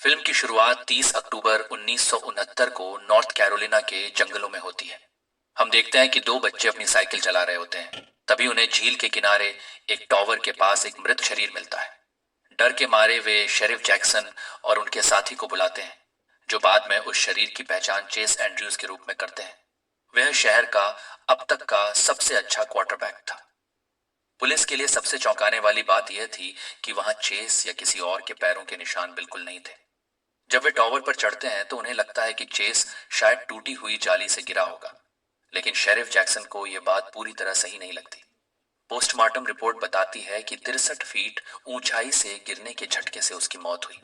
Film की शुरुआत 30 अक्टूबर 1969 को नॉर्थ कैरोलिना के जंगलों में होती है। हम देखते हैं कि दो बच्चे अपनी साइकिल चला रहे होते हैं। तभी उन्हें झील के किनारे एक टॉवर के पास एक मृत शरीर मिलता है। डर के मारे वे शेरिफ जैक्सन और उनके साथी को बुलाते हैं, जो बाद में उस शरीर की पहचान चेस एंड्रयूज के रूप में करते हैं। वह शहर का अब तक का सबसे अच्छा क्वार्टरबैक था। पुलिस के लिए सबसे चौंकाने वाली बात यह थी कि वहां चेस या किसी और के पैरों के निशान बिल्कुल नहीं थे। जब वे टॉवर पर चढ़ते हैं तो उन्हें लगता है कि चेस शायद टूटी हुई जाली से गिरा होगा, लेकिन शेरिफ जैक्सन को यह बात पूरी तरह सही नहीं लगती। पोस्टमार्टम रिपोर्ट बताती है कि 63 फीट ऊंचाई से गिरने के झटके से उसकी मौत हुई,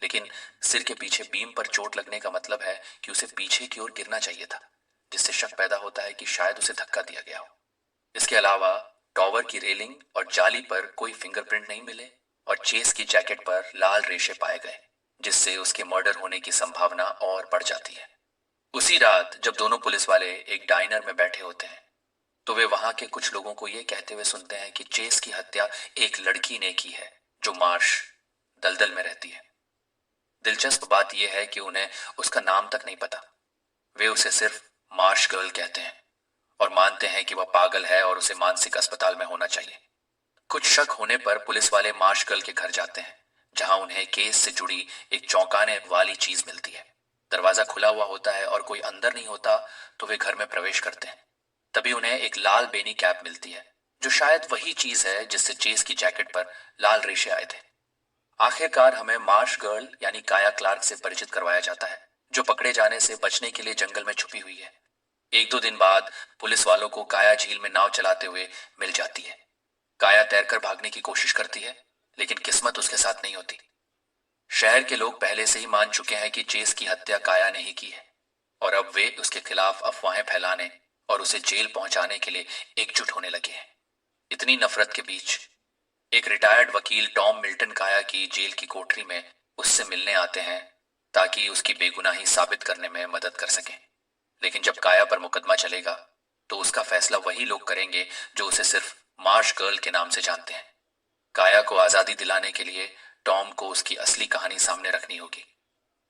लेकिन सिर के पीछे बीम पर चोट लगने का मतलब है कि उसे पीछे की ओर गिरना चाहिए था, जिससे शक पैदा होता है कि शायद उसे धक्का दिया गया हो। इसके अलावा टॉवर की रेलिंग और जाली पर कोई फिंगरप्रिंट नहीं मिले और चेस की जैकेट पर लाल रेशे पाए गए, जिससे उसके मर्डर होने की संभावना और बढ़ जाती है। उसी रात जब दोनों पुलिस वाले एक डाइनर में बैठे होते हैं, तो वे वहां के कुछ लोगों को यह कहते हुए सुनते हैं कि चेस की हत्या एक लड़की ने की है जो मार्श दलदल में रहती है। दिलचस्प बात यह है कि उन्हें उसका नाम तक नहीं पता। वे उसे सिर्फ मार्श गर्ल कहते हैं और मानते हैं कि वह पागल है और उसे मानसिक अस्पताल में होना चाहिए। कुछ शक होने पर पुलिस वाले मार्श गर्ल के घर जाते हैं, जहां उन्हें केस से जुड़ी एक चौंकाने वाली चीज मिलती है। दरवाजा खुला हुआ होता है और कोई अंदर नहीं होता, तो वे घर में प्रवेश करते हैं। तभी उन्हें एक लाल बेनी कैप मिलती है, जो शायद वही चीज है जिससे चेस की जैकेट पर लाल रेशे आए थे। आखिरकार हमें मार्श गर्ल यानी काया क्लार्क से परिचित करवाया जाता है, जो पकड़े जाने से बचने के लिए जंगल में छुपी हुई है। एक दो दिन बाद पुलिस वालों को काया झील में नाव चलाते हुए मिल जाती है। काया तैरकर भागने की कोशिश करती है, लेकिन किस्मत उसके साथ नहीं होती। शहर के लोग पहले से ही मान चुके हैं कि चेस की हत्या काया ने ही की है, और अब वे उसके खिलाफ अफवाहें फैलाने और उसे जेल पहुंचाने के लिए एकजुट होने लगे हैं। इतनी नफरत के बीच एक रिटायर्ड वकील टॉम मिल्टन काया की जेल की कोठरी में उससे मिलने आते हैं, ताकि उसकी बेगुनाही साबित करने में मदद कर सकें। लेकिन जब काया पर मुकदमा चलेगा, तो उसका फैसला वही लोग करेंगे जो उसे सिर्फ मार्श गर्ल के नाम से जानते हैं। काया को आजादी दिलाने के लिए टॉम को उसकी असली कहानी सामने रखनी होगी।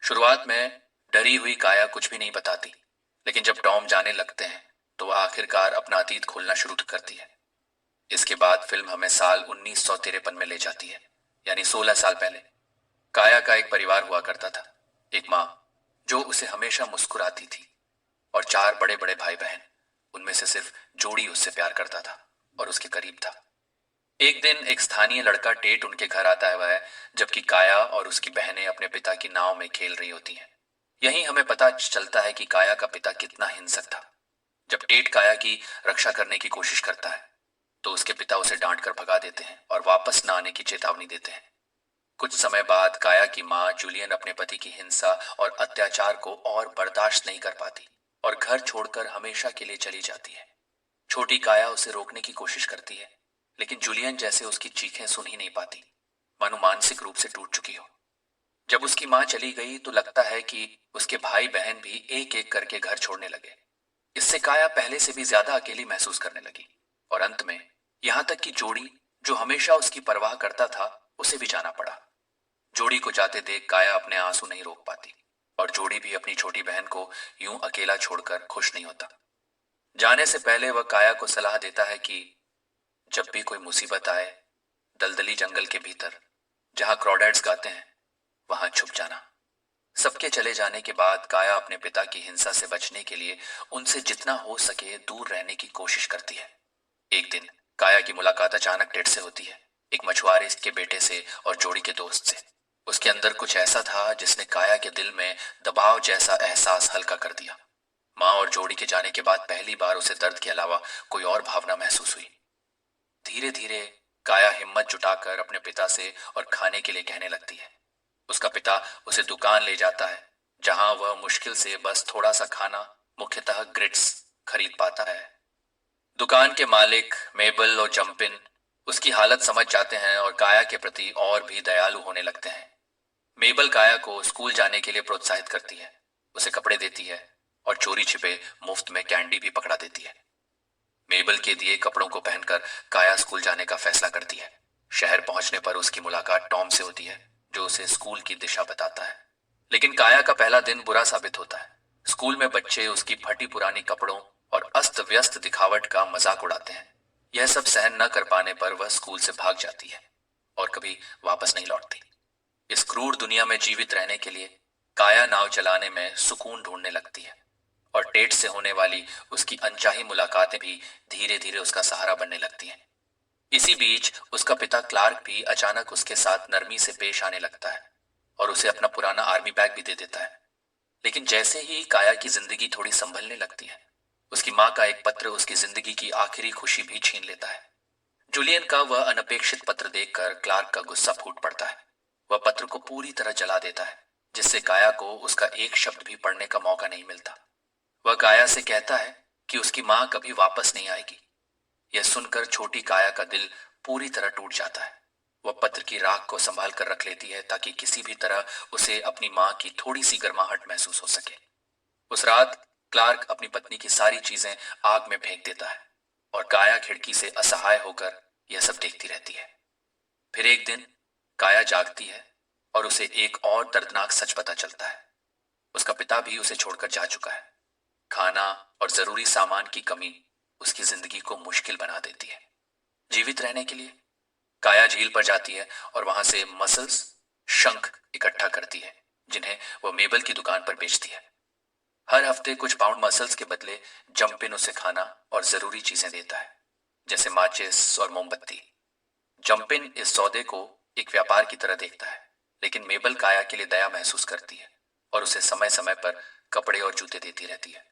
शुरुआत में डरी हुई काया कुछ भी नहीं बताती, लेकिन जब टॉम जाने लगते हैं तो वह आखिरकार अपना अतीत खोलना शुरू करती है। इसके बाद फिल्म हमें साल 1953 में ले जाती है, यानी 16 साल पहले। काया का एक परिवार हुआ करता था। एक माँ जो उसे हमेशा मुस्कुराती थी, और चार बड़े बड़े भाई बहन। उनमें से सिर्फ जोड़ी उससे प्यार करता था और उसके करीब था। एक दिन एक स्थानीय लड़का टेट उनके घर आता है, जबकि काया और उसकी बहनें अपने पिता की नाव में खेल रही होती हैं। यहीं हमें पता चलता है कि काया का पिता कितना हिंसक था। जब टेट काया की रक्षा करने की कोशिश करता है, तो उसके पिता उसे डांट कर भगा देते हैं और वापस न आने की चेतावनी देते हैं। कुछ समय बाद काया की माँ जूलियन अपने पति की हिंसा और अत्याचार को और बर्दाश्त नहीं कर पाती और घर छोड़कर हमेशा के लिए चली जाती है। छोटी काया उसे रोकने की कोशिश करती है, लेकिन जूलियन जैसे उसकी चीखें सुन ही नहीं पाती, मानो मानसिक रूप से टूट चुकी हो। जब उसकी माँ चली गई तो लगता है कि उसके भाई बहन भी एक एक करके घर छोड़ने लगे। इससे काया पहले से भी ज्यादा अकेली महसूस करने लगी, और अंत में यहाँ तक कि जोड़ी जो हमेशा उसकी परवाह करता था, उसे भी जाना पड़ा। जोड़ी को जाते देख काया अपने आंसू नहीं रोक पाती, और जोड़ी भी अपनी छोटी बहन को यूं अकेला छोड़कर खुश नहीं होता। जाने से पहले वह काया को सलाह देता है कि जब भी कोई मुसीबत आए, दलदली जंगल के भीतर जहां क्रोडेट्स गाते हैं, वहां छुप जाना। सबके चले जाने के बाद काया अपने पिता की हिंसा से बचने के लिए उनसे जितना हो सके दूर रहने की कोशिश करती है। एक दिन काया की मुलाकात अचानक टेड से होती है, एक मछुआरे के बेटे से और जोड़ी के दोस्त से। उसके अंदर कुछ ऐसा था जिसने काया के दिल में दबाव जैसा एहसास हल्का कर दिया। माँ और जोड़ी के जाने के बाद पहली बार उसे दर्द के अलावा कोई और भावना महसूस हुई। धीरे धीरे काया हिम्मत जुटाकर अपने पिता से और खाने के लिए कहने लगती है। उसका पिता उसे दुकान ले जाता है, जहां वह मुश्किल से बस थोड़ा सा खाना, मुख्यतः ग्रिट्स, खरीद पाता है। दुकान के मालिक मेबल और जंपिन उसकी हालत समझ जाते हैं और काया के प्रति और भी दयालु होने लगते हैं। मेबल काया को स्कूल जाने के लिए प्रोत्साहित करती है, उसे कपड़े देती है और चोरी छिपे मुफ्त में कैंडी भी पकड़ा देती है। मेबल के दिए कपड़ों को पहनकर काया स्कूल जाने का फैसला करती है। शहर पहुंचने पर उसकी मुलाकात टॉम से होती है, जो उसे स्कूल की दिशा बताता है। लेकिन काया का पहला दिन बुरा साबित होता है। स्कूल में बच्चे उसकी फटी पुरानी कपड़ों और अस्त व्यस्त दिखावट का मजाक उड़ाते हैं। यह सब सहन न कर पाने पर वह स्कूल से भाग जाती है और कभी वापस नहीं लौटती। इस क्रूर दुनिया में जीवित रहने के लिए काया नाव चलाने में सुकून ढूंढने लगती है और टेट से होने वाली उसकी अनचाही मुलाकातें भी धीरे धीरे उसका सहारा बनने लगती हैं। इसी बीच उसका पिता क्लार्क भी अचानक उसके साथ नरमी से पेश आने लगता है और उसे अपना पुराना आर्मी बैग भी दे देता है। लेकिन जैसे ही काया की जिंदगी थोड़ी संभलने लगती है, उसकी माँ का एक पत्र उसकी जिंदगी की आखिरी खुशी भी छीन लेता है। जूलियन का वह अनपेक्षित पत्र देखकर क्लार्क का गुस्सा फूट पड़ता है। वह पत्र को पूरी तरह जला देता है, जिससे काया को उसका एक शब्द भी पढ़ने का मौका नहीं मिलता। वह काया से कहता है कि उसकी माँ कभी वापस नहीं आएगी। यह सुनकर छोटी काया का दिल पूरी तरह टूट जाता है। वह पत्र की राख को संभाल कर रख लेती है ताकि किसी भी तरह उसे अपनी माँ की थोड़ी सी गर्माहट महसूस हो सके। उस रात क्लार्क अपनी पत्नी की सारी चीजें आग में फेंक देता है और काया खिड़की से असहाय होकर यह सब देखती रहती है। फिर एक दिन काया जागती है और उसे एक और दर्दनाक सच पता चलता है। उसका पिता भी उसे छोड़कर जा चुका है। खाना और जरूरी सामान की कमी उसकी जिंदगी को मुश्किल बना देती है। जीवित रहने के लिए काया झील पर जाती है और वहां से मसल्स, शंख इकट्ठा करती है, जिन्हें वह मेबल की दुकान पर बेचती है। हर हफ्ते कुछ पाउंड मसल्स के बदले जंपिन उसे खाना और जरूरी चीजें देता है, जैसे माचिस और मोमबत्ती। जंपिन इस सौदे को एक व्यापार की तरह देखता है, लेकिन मेबल काया के लिए दया महसूस करती है और उसे समय समय पर कपड़े और जूते देती रहती है।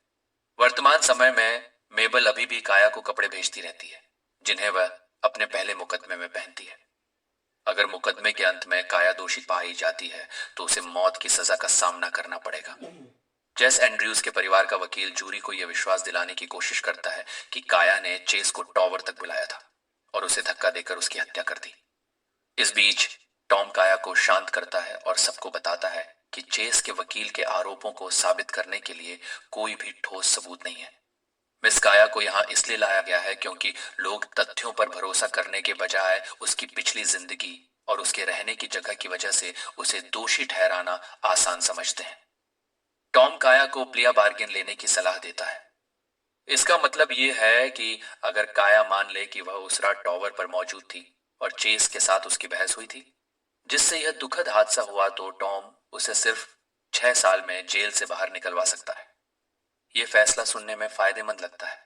वर्तमान समय में मेबल अभी भी काया को कपड़े भेजती रहती है, जिन्हें वह अपने पहले मुकदमे में पहनती है। अगर मुकदमे के अंत में काया दोषी पाई जाती है तो उसे मौत की सजा का सामना करना पड़ेगा। जेस एंड्रयूज के परिवार का वकील जूरी को यह विश्वास दिलाने की कोशिश करता है कि काया ने चेस को टॉवर तक बुलाया था और उसे धक्का देकर उसकी हत्या कर दी। इस बीच टॉम काया को शांत करता है और सबको बताता है कि चेस के वकील के आरोपों को साबित करने के लिए कोई भी ठोस सबूत नहीं है। मिस काया को यहाँ इसलिए लाया गया है क्योंकि लोग तथ्यों पर भरोसा करने के बजाय उसकी पिछली जिंदगी और उसके रहने की जगह की वजह से उसे दोषी ठहराना आसान समझते हैं। टॉम काया को प्लिया बार्गेन लेने की सलाह देता है। इसका मतलब ये है कि अगर काया मान ले कि वह उस रात टॉवर पर मौजूद थी और चेस के साथ उसकी बहस हुई थी, जिससे यह दुखद हादसा हुआ, तो टॉम उसे सिर्फ 6 साल में जेल से बाहर निकलवा सकता है। यह फैसला सुनने में फायदेमंद लगता है,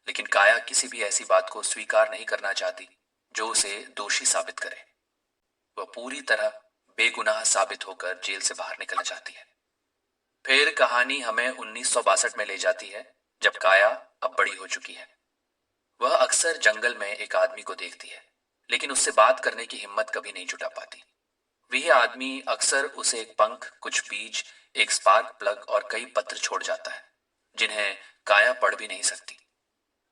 लेकिन काया किसी भी ऐसी बात को स्वीकार नहीं करना चाहती जो उसे दोषी साबित करे। वह पूरी तरह बेगुनाह साबित होकर जेल से बाहर निकलना चाहती है। फिर कहानी हमें 1962 में ले जाती है, जब काया अब बड़ी हो चुकी है। वह अक्सर जंगल में एक आदमी को देखती है, लेकिन उससे बात करने की हिम्मत कभी नहीं जुटा पाती। वह आदमी अक्सर उसे एक पंख, कुछ बीज, एक स्पार्क प्लग और कई पत्र छोड़ जाता है, जिन्हें काया पढ़ भी नहीं सकती।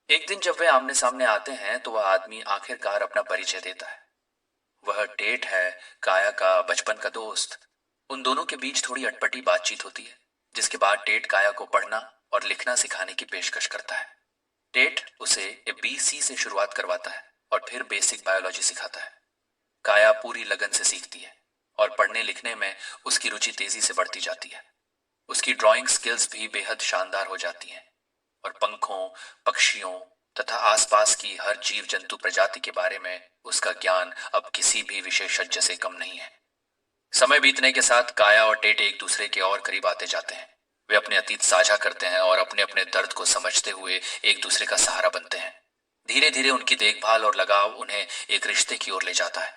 एक दिन जब वे आमने सामने आते हैं तो वह आदमी आखिरकार अपना परिचय देता है। वह टेट है, काया का बचपन का दोस्त। उन दोनों के बीच थोड़ी अटपटी बातचीत होती है, जिसके बाद टेट काया को पढ़ना और लिखना सिखाने की पेशकश करता है। टेट उसे ABC से शुरुआत करवाता है और फिर बेसिक बायोलॉजी सिखाता है। काया पूरी लगन से सीखती है और पढ़ने लिखने में उसकी रुचि तेजी से बढ़ती जाती है। उसकी ड्राइंग स्किल्स भी बेहद शानदार हो जाती हैं और पंखों, पक्षियों तथा आसपास की हर जीव जंतु प्रजाति के बारे में उसका ज्ञान अब किसी भी विशेषज्ञ से कम नहीं है। समय बीतने के साथ काया और टेट एक दूसरे के और करीब आते जाते हैं। वे अपने अतीत साझा करते हैं और अपने अपने दर्द को समझते हुए एक दूसरे का सहारा बनते हैं। धीरे धीरे उनकी देखभाल और लगाव उन्हें एक रिश्ते की ओर ले जाता है।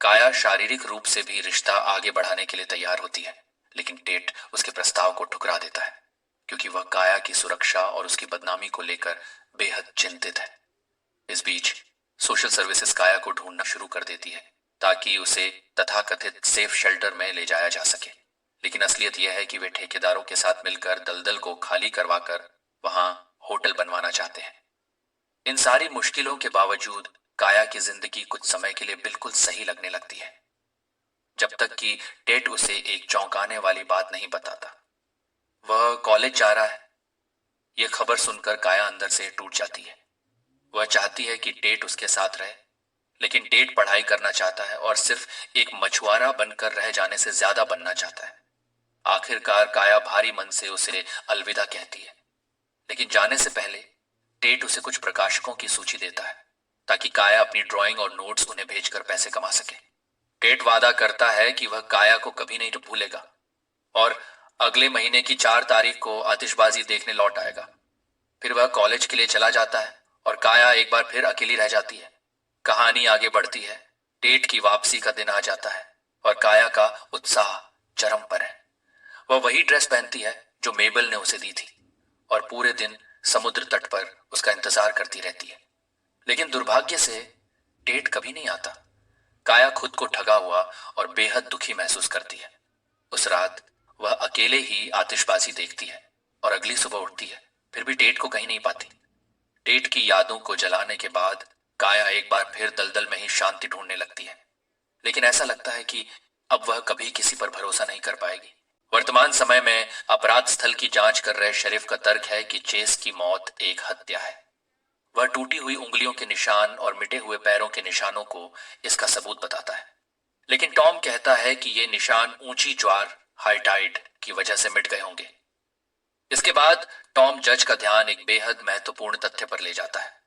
काया शारीरिक रूप से भी रिश्ता आगे बढ़ाने के लिए तैयार होती है, लेकिन टेट उसके प्रस्ताव को ठुकरा देता है, क्योंकि वह काया की सुरक्षा और उसकी बदनामी को लेकर बेहद चिंतित है। इस बीच सोशल सर्विसेज काया को ढूंढना शुरू कर देती है ताकि उसे तथाकथित सेफ शेल्टर में ले जाया जा सके। लेकिन असलियत यह है कि वे ठेकेदारों के साथ मिलकर दलदल को खाली करवाकर वहां होटल बनवाना चाहते हैं। इन सारी मुश्किलों के बावजूद काया की जिंदगी कुछ समय के लिए बिल्कुल सही लगने लगती है, जब तक कि टेट उसे एक चौंकाने वाली बात नहीं बताता। वह कॉलेज जा रहा है। यह खबर सुनकर काया अंदर से टूट जाती है। वह चाहती है कि टेट उसके साथ रहे, लेकिन टेट पढ़ाई करना चाहता है और सिर्फ एक मछुआरा बनकर रह जाने से ज्यादा बनना चाहता है। आखिरकार काया भारी मन से उसे अलविदा कहती है, लेकिन जाने से पहले टेट उसे कुछ प्रकाशकों की सूची देता है ताकि काया अपनी ड्राइंग और नोट्स उन्हें भेजकर पैसे कमा सके। टेट वादा करता है कि वह काया को कभी नहीं भूलेगा और अगले महीने की 4 तारीख को आतिशबाजी देखने लौट आएगा। फिर वह कॉलेज के लिए चला जाता है और काया एक बार फिर अकेली रह जाती है। कहानी आगे बढ़ती है। टेट की वापसी का दिन आ जाता है और काया का उत्साह चरम पर है। वह वही ड्रेस पहनती है जो मेबल ने उसे दी थी और पूरे दिन समुद्र तट पर उसका इंतजार करती रहती है। लेकिन दुर्भाग्य से टेट कभी नहीं आता। काया खुद को ठगा हुआ और बेहद दुखी महसूस करती है। उस रात वह अकेले ही आतिशबाजी देखती है और अगली सुबह उठती है, फिर भी टेट को कहीं नहीं पाती। टेट की यादों को जलाने के बाद काया एक बार फिर दलदल में ही शांति ढूंढने लगती है, लेकिन ऐसा लगता है कि अब वह कभी किसी पर भरोसा नहीं कर पाएगी। वर्तमान समय में अपराध स्थल की जांच कर रहे शेरिफ का तर्क है कि चेस की मौत एक हत्या है। वह टूटी हुई उंगलियों के निशान और मिटे हुए पैरों के निशानों को इसका सबूत बताता है, लेकिन टॉम कहता है कि ये निशान ऊंची ज्वार हाई टाइड की वजह से मिट गए होंगे। इसके बाद टॉम जज का ध्यान एक बेहद महत्वपूर्ण तथ्य पर ले जाता है।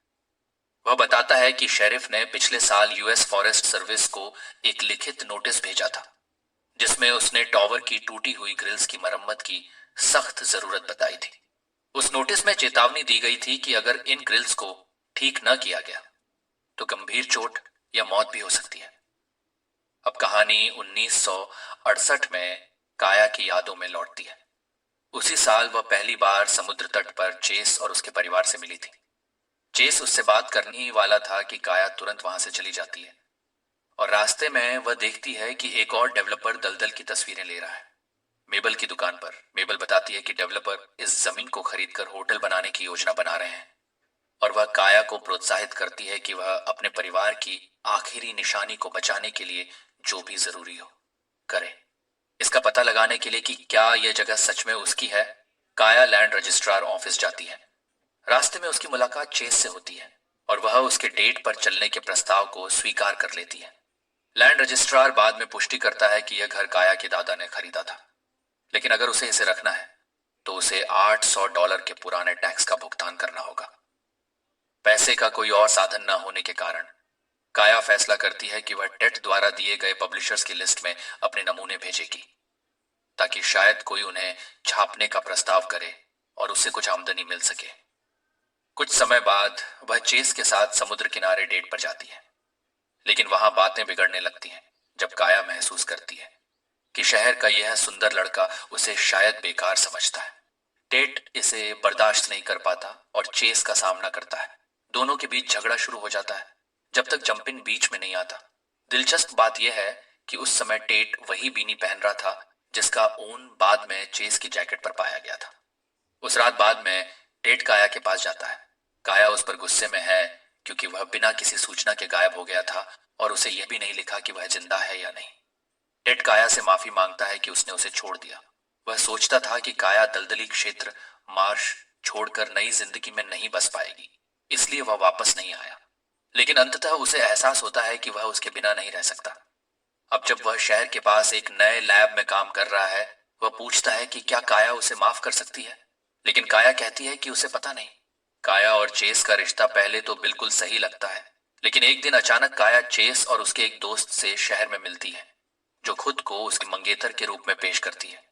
वह बताता है कि शेरिफ ने पिछले साल यूएस फॉरेस्ट सर्विस को एक लिखित नोटिस भेजा था जिसमें उसने टॉवर की टूटी हुई ग्रिल्स की मरम्मत की सख्त जरूरत बताई थी। उस नोटिस में चेतावनी दी गई थी कि अगर इन ग्रिल्स को ठीक न किया गया तो गंभीर चोट या मौत भी हो सकती है। अब कहानी 1968 में काया की यादों में लौटती है। उसी साल वह पहली बार समुद्र तट पर चेस और उसके परिवार से मिली थी। चेस उससे बात करने ही वाला था कि काया तुरंत वहां से चली जाती है और रास्ते में वह देखती है कि एक और डेवलपर दलदल की तस्वीरें ले रहा है। मेबल की दुकान पर मेबल बताती है कि डेवलपर इस जमीन को खरीदकर होटल बनाने की योजना बना रहे हैं और वह काया को प्रोत्साहित करती है कि वह अपने परिवार की आखिरी निशानी को बचाने के लिए जो भी जरूरी हो करे। इसका पता लगाने के लिए कि क्या यह जगह सच में उसकी है, काया लैंड रजिस्ट्रार ऑफिस जाती है। रास्ते में उसकी मुलाकात चेस से होती है और वह उसके डेट पर चलने के प्रस्ताव को स्वीकार कर लेती है। लैंड रजिस्ट्रार बाद में पुष्टि करता है कि यह घर काया के दादा ने खरीदा था, लेकिन अगर उसे इसे रखना है तो उसे $800 के पुराने टैक्स का भुगतान करना होगा। पैसे का कोई और साधन न होने के कारण काया फैसला करती है कि वह टेट द्वारा दिए गए पब्लिशर्स की लिस्ट में अपने नमूने भेजेगी ताकि शायद कोई उन्हें छापने का प्रस्ताव करे और उससे कुछ आमदनी मिल सके। कुछ समय बाद वह चेस के साथ समुद्र किनारे डेट पर जाती है, लेकिन वहां बातें बिगड़ने लगती हैं जब काया महसूस करती है कि शहर का यह सुंदर लड़का उसे शायद बेकार समझता है। टेट इसे बर्दाश्त नहीं कर पाता और चेस का सामना करता है। दोनों के बीच झगड़ा शुरू हो जाता है जब तक जंपिन बीच में नहीं आता। दिलचस्प बात यह है कि उस समय टेट वही बीनी पहन रहा था जिसका ऊन बाद में चेस की जैकेट पर पाया गया था। उस रात बाद में टेट काया के पास जाता है। काया उस पर गुस्से में है क्योंकि वह बिना किसी सूचना के गायब हो गया था और उसे यह भी नहीं लिखा कि वह जिंदा है या नहीं। टेट काया से माफी मांगता है कि उसने उसे छोड़ दिया। वह सोचता था कि काया दलदली क्षेत्र मार्श छोड़कर नई जिंदगी में नहीं बस पाएगी, इसलिए वह वापस नहीं आया। लेकिन अंततः उसे एहसास होता है कि वह उसके बिना नहीं रह सकता। अब जब वह शहर के पास एक नए लैब में काम कर रहा है, वह पूछता है कि क्या काया उसे माफ कर सकती है, लेकिन काया कहती है कि उसे पता नहीं। काया और चेस का रिश्ता पहले तो बिल्कुल सही लगता है, लेकिन एक दिन अचानक काया चेस और उसके एक दोस्त से शहर में मिलती है जो खुद को उसके मंगेतर के रूप में पेश करती है।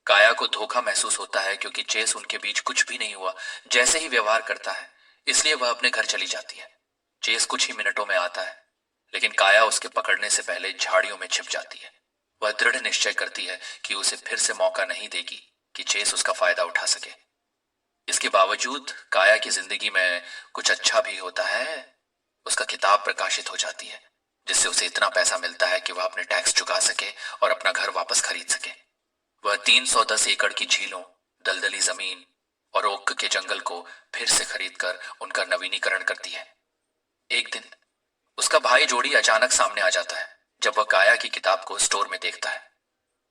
काया को धोखा महसूस होता है क्योंकि चेस उनके बीच कुछ भी नहीं हुआ जैसे ही व्यवहार करता है, इसलिए वह अपने घर चली जाती है। चेस कुछ ही मिनटों में आता है, लेकिन काया उसके पकड़ने से पहले झाड़ियों में छिप जाती है। वह दृढ़ निश्चय करती है कि उसे फिर से मौका नहीं देगी कि चेस उसका फायदा उठा सके। इसके बावजूद काया की जिंदगी में कुछ अच्छा भी होता है। उसका किताब प्रकाशित हो जाती है जिससे उसे इतना पैसा मिलता है कि वह अपने टैक्स चुका सके और अपना घर वापस खरीद सके। वह 310 एकड़ की झीलों, दलदली जमीन और ओक के जंगल को फिर से खरीदकर उनका नवीनीकरण करती है। एक दिन उसका भाई जोड़ी अचानक सामने आ जाता है जब वह काया की किताब को स्टोर में देखता है।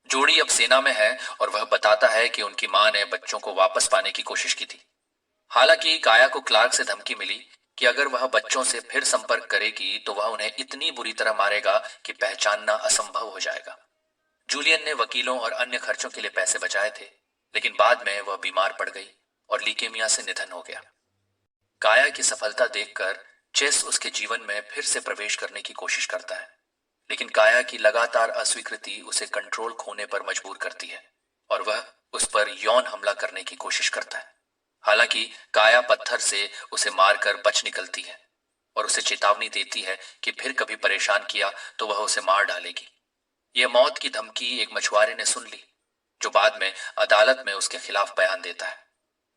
जोड़ी अब सेना में है और वह बताता है कि उनकी मां ने बच्चों को वापस पाने की कोशिश की थी। हालांकि काया को क्लार्क से धमकी मिली कि अगर वह बच्चों से फिर संपर्क करेगी तो वह उन्हें इतनी बुरी तरह मारेगा कि पहचानना असंभव हो जाएगा। जूलियन ने वकीलों और अन्य खर्चों के लिए पैसे बचाए थे, लेकिन बाद में वह बीमार पड़ गई और लीकेमिया से निधन हो गया। काया की सफलता देखकर चेस उसके जीवन में फिर से प्रवेश करने की कोशिश करता है, लेकिन काया की लगातार अस्वीकृति उसे कंट्रोल खोने पर मजबूर करती है और वह उस पर यौन हमला करने की कोशिश करता है। हालांकि काया पत्थर से उसे मारकर बच निकलती है और उसे चेतावनी देती है कि फिर कभी परेशान किया तो वह उसे मार डालेगी। यह मौत की धमकी एक मछुआरे ने सुन ली, जो बाद में अदालत में उसके खिलाफ बयान देता है।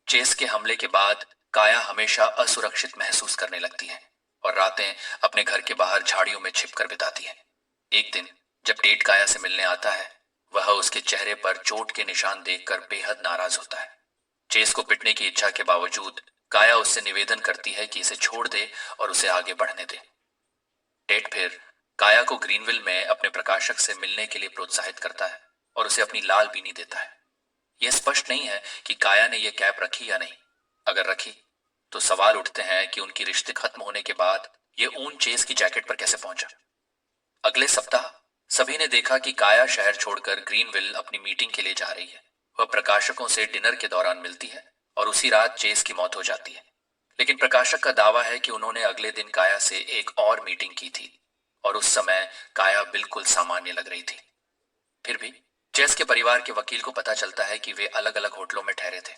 चेस के हमले के बाद काया हमेशा असुरक्षित महसूस करने लगती है और रातें अपने घर के बाहर झाड़ियों में छिपकर बिताती है। एक दिन जब टेट काया से मिलने आता है, वह उसके चेहरे पर चोट के निशान देखकर बेहद नाराज होता है। चेस को पिटने की इच्छा के बावजूद काया उससे निवेदन करती है कि इसे छोड़ दे और उसे आगे बढ़ने दे। टेट फिर काया को ग्रीनविल में अपने प्रकाशक से मिलने के लिए प्रोत्साहित करता है और उसे अपनी लाल बीनी देता है। यह स्पष्ट नहीं है कि काया ने यह कैप रखी या नहीं। अगर रखी तो सवाल उठते हैं कि उनकी रिश्ते खत्म होने के बाद यह ऊन चेस की जैकेट पर कैसे पहुंचा। अगले सप्ताह सभी ने देखा कि काया शहर छोड़कर ग्रीनविल अपनी मीटिंग के लिए जा रही है। वह प्रकाशकों से डिनर के दौरान मिलती है और उसी रात चेस की मौत हो जाती है। लेकिन प्रकाशक का दावा है कि उन्होंने अगले दिन काया से एक और मीटिंग की थी और उस समय काया बिल्कुल सामान्य लग रही थी। फिर भी चेस के परिवार के वकील को पता चलता है कि वे अलग अलग होटलों में ठहरे थे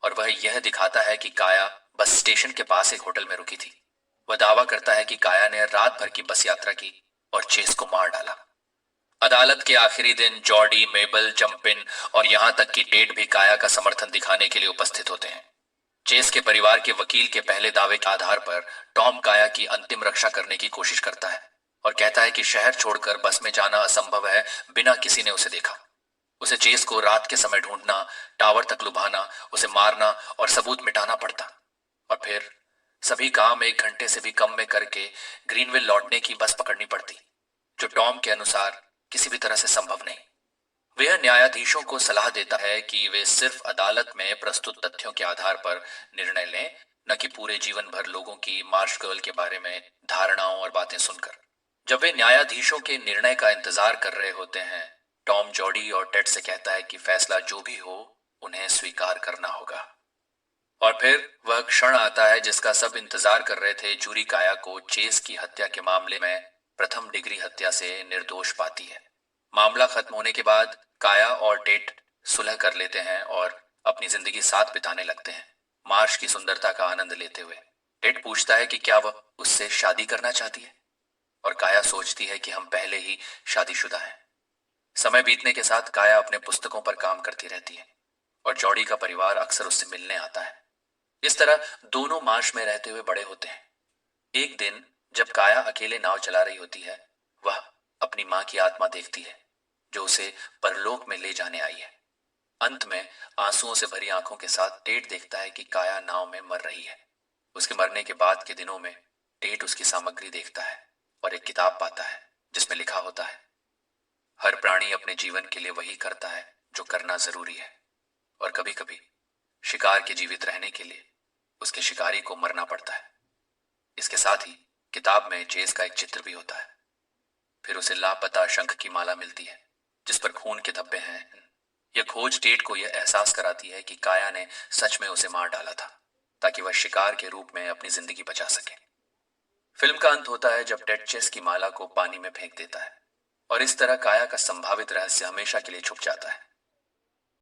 और वह यह दिखाता है कि काया बस स्टेशन के पास एक होटल में रुकी थी। वह दावा करता है कि काया ने रात भर की बस यात्रा की और चेस को मार डाला। अदालत के आखिरी दिन जॉर्डी, मेबल, जंपिन और यहां तक कि टेट भी काया का समर्थन दिखाने के लिए उपस्थित होते हैं। चेस के परिवार के वकील के पहले दावे के आधार पर टॉम काया की अंतिम रक्षा करने की कोशिश करता है और कहता है कि शहर छोड़कर बस में जाना असंभव है बिना किसी ने उसे देखा। उसे चेस को रात के समय ढूंढना, टावर तक लुभाना, उसे मारना और सबूत मिटाना पड़ता और फिर सभी काम 1 घंटे से भी कम में करके ग्रीनविल लौटने की बस पकड़नी पड़ती, जो टॉम के अनुसार किसी भी तरह से संभव नहीं। वह न्यायाधीशों को सलाह देता है कि वे सिर्फ अदालत में प्रस्तुत तथ्यों के आधार पर निर्णय लें, न कि पूरे जीवन भर लोगों की मार्श गर्ल के बारे में धारणाओं और बातें सुनकर। जब वे न्यायाधीशों के निर्णय का इंतजार कर रहे होते हैं, टॉम जॉडी और टेड से कहता है कि फैसला जो भी हो उन्हें स्वीकार करना होगा। और फिर वह क्षण आता है जिसका सब इंतजार कर रहे थे। जूरी काया को चेस की हत्या के मामले में प्रथम डिग्री हत्या से निर्दोष पाती है। मामला खत्म होने के बाद काया और टेट सुलह कर लेते हैं और अपनी जिंदगी साथ बिताने लगते हैं, मार्श की सुंदरता का आनंद लेते हुए। टेट पूछता है कि क्या वह उससे शादी करना चाहती है और काया सोचती है कि हम पहले ही शादीशुदा हैं। समय बीतने के साथ काया अपने पुस्तकों पर काम करती रहती है और जॉडी का परिवार अक्सर उससे मिलने आता है। इस तरह दोनों मार्श में रहते हुए बड़े होते हैं। एक दिन जब काया अकेले नाव चला रही होती है, वह अपनी मां की आत्मा देखती है जो उसे परलोक में ले जाने आई है। अंत में आंसुओं से भरी आंखों के साथ टेट देखता है कि काया नाव में मर रही है। उसके मरने के बाद के दिनों में टेट उसकी सामग्री देखता है और एक किताब पाता है जिसमें लिखा होता है, हर प्राणी अपने जीवन के लिए वही करता है जो करना जरूरी है और कभी कभी शिकार के जीवित रहने के लिए उसके शिकारी को मरना पड़ता है। इसके साथ ही किताब में चेस का एक चित्र भी होता है। फिर उसे लापता शंख की माला मिलती है जिस पर खून के धब्बे हैं। यह खोज टेट को यह एहसास कराती है कि काया ने सच में उसे मार डाला था ताकि वह शिकार के रूप में अपनी जिंदगी बचा सके। फिल्म का अंत होता है जब टेट चेस की माला को पानी में फेंक देता है और इस तरह काया का संभावित रहस्य हमेशा के लिए छुप जाता है।